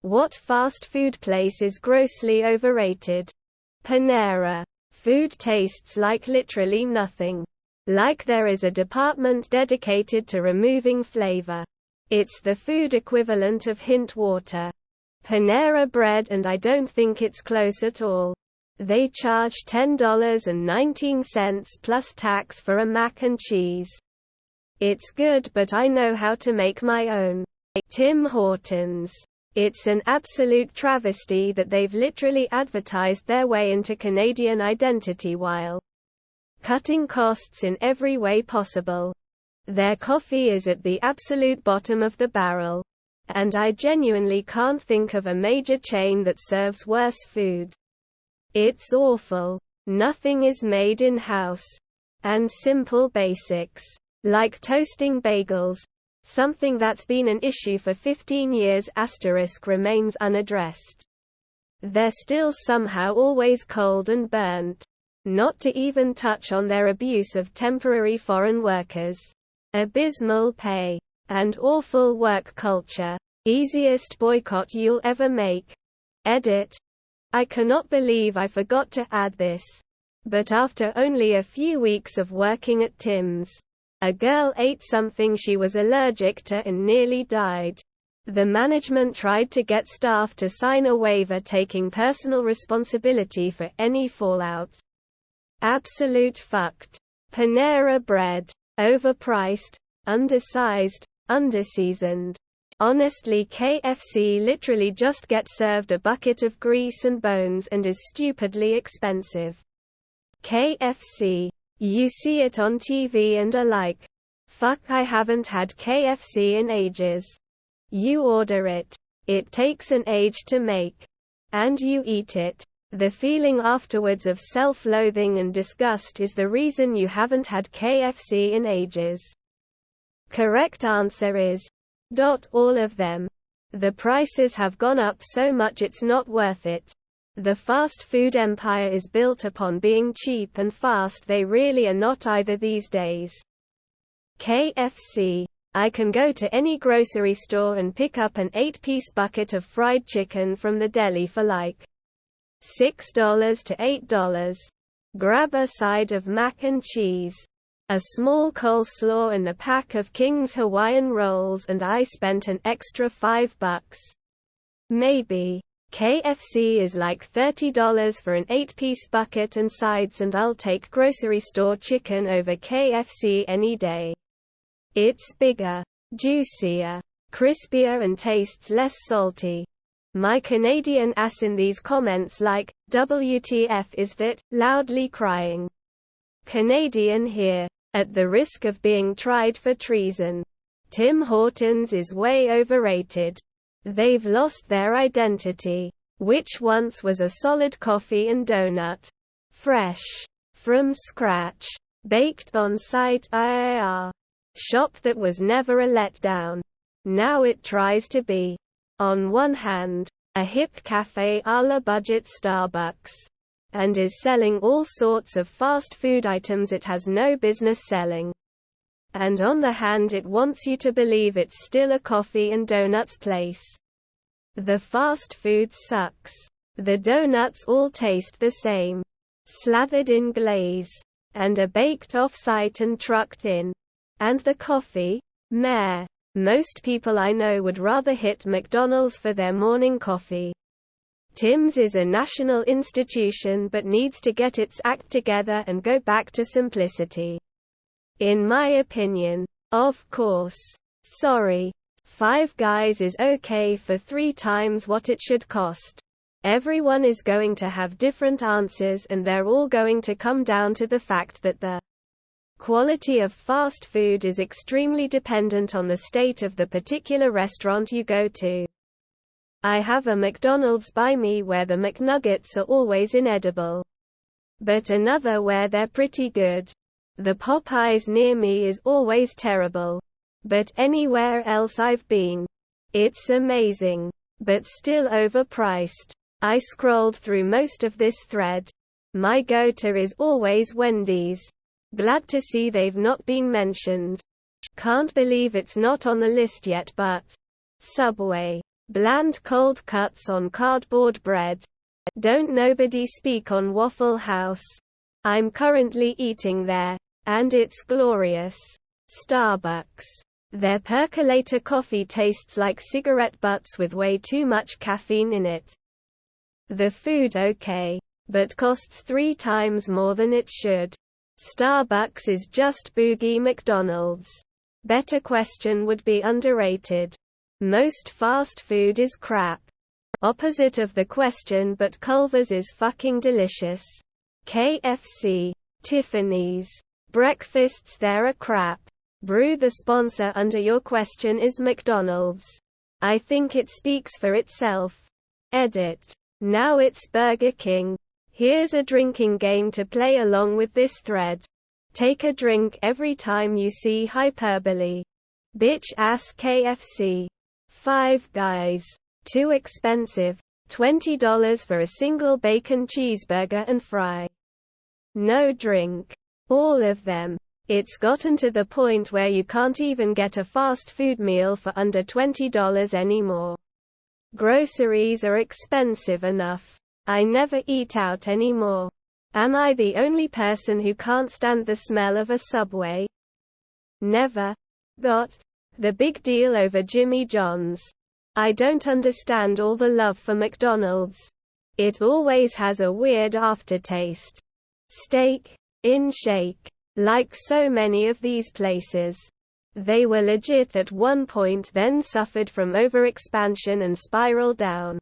What fast food place is grossly overrated? Panera. Food tastes like literally nothing. Like there is a department dedicated to removing flavor. It's the food equivalent of hint water. Panera bread, and I don't think it's close at all. They charge $10.19 plus tax for a mac and cheese. It's good, but I know how to make my own. Tim Hortons. It's an absolute travesty that they've literally advertised their way into Canadian identity while cutting costs in every way possible. Their coffee is at the absolute bottom of the barrel. And I genuinely can't think of a major chain that serves worse food. It's awful. Nothing is made in-house. And simple basics, like toasting bagels, something that's been an issue for 15 years*, remains unaddressed. They're still somehow always cold and burnt. Not to even touch on their abuse of temporary foreign workers. Abysmal pay. And awful work culture. Easiest boycott you'll ever make. Edit. I cannot believe I forgot to add this. But after only a few weeks of working at Tim's, a girl ate something she was allergic to and nearly died. The management tried to get staff to sign a waiver taking personal responsibility for any fallout. Absolute fucked. Panera bread. Overpriced, undersized, underseasoned. Honestly, KFC literally just gets served a bucket of grease and bones and is stupidly expensive. KFC. You see it on TV and are like, fuck, I haven't had KFC in ages. You order it. It takes an age to make. And you eat it. The feeling afterwards of self-loathing and disgust is the reason you haven't had KFC in ages. Correct answer is all of them. The prices have gone up so much it's not worth it. The fast food empire is built upon being cheap and fast. They really are not either these days. KFC. I can go to any grocery store and pick up an 8-piece bucket of fried chicken from the deli for like $6 to $8. Grab a side of mac and cheese, a small coleslaw and a pack of King's Hawaiian rolls, and I spent an extra $5. Maybe. KFC is like $30 for an 8-piece bucket and sides, and I'll take grocery store chicken over KFC any day. It's bigger, juicier, crispier and tastes less salty. My Canadian ass in these comments like, WTF is that, loudly crying. Canadian here. At the risk of being tried for treason. Tim Hortons is way overrated. They've lost their identity, which once was a solid coffee and donut. Fresh. From scratch. Baked on site IAR. Shop that was never a letdown. Now it tries to be. On one hand, a hip cafe a la budget Starbucks. And is selling all sorts of fast food items it has no business selling. And on the hand, it wants you to believe it's still a coffee and donuts place. The fast food sucks. The donuts all taste the same. Slathered in glaze. And are baked off-site and trucked in. And the coffee? Meh. Most people I know would rather hit McDonald's for their morning coffee. Tim's is a national institution but needs to get its act together and go back to simplicity. In my opinion. Of course. Sorry. Five Guys is okay for 3 times what it should cost. Everyone is going to have different answers, and they're all going to come down to the fact that the quality of fast food is extremely dependent on the state of the particular restaurant you go to. I have a McDonald's by me where the McNuggets are always inedible. But another where they're pretty good. The Popeyes near me is always terrible. But anywhere else I've been, it's amazing. But still overpriced. I scrolled through most of this thread. My go-to is always Wendy's. Glad to see they've not been mentioned. Can't believe it's not on the list yet, but Subway. Bland cold cuts on cardboard bread. Don't nobody speak on Waffle House. I'm currently eating there, and it's glorious. Starbucks. Their percolator coffee tastes like cigarette butts with way too much caffeine in it. The food okay, but costs 3 times more than it should. Starbucks is just bougie McDonald's. Better question would be underrated. Most fast food is crap. Opposite of the question, but Culver's is fucking delicious. KFC. Tiffany's. Breakfasts there are crap. Brew. The sponsor under your question is McDonald's. I think it speaks for itself. Edit. Now it's Burger King. Here's a drinking game to play along with this thread. Take a drink every time you see hyperbole. Bitch ass KFC. Five Guys. Too expensive. $20 for a single bacon cheeseburger and fry. No drink. All of them. It's gotten to the point where you can't even get a fast food meal for under $20 anymore. Groceries are expensive enough. I never eat out anymore. Am I the only person who can't stand the smell of a Subway? Never got the big deal over Jimmy John's. I don't understand all the love for McDonald's. It always has a weird aftertaste. Steak in shake. Like so many of these places. They were legit at one point, then suffered from overexpansion and spiraled down.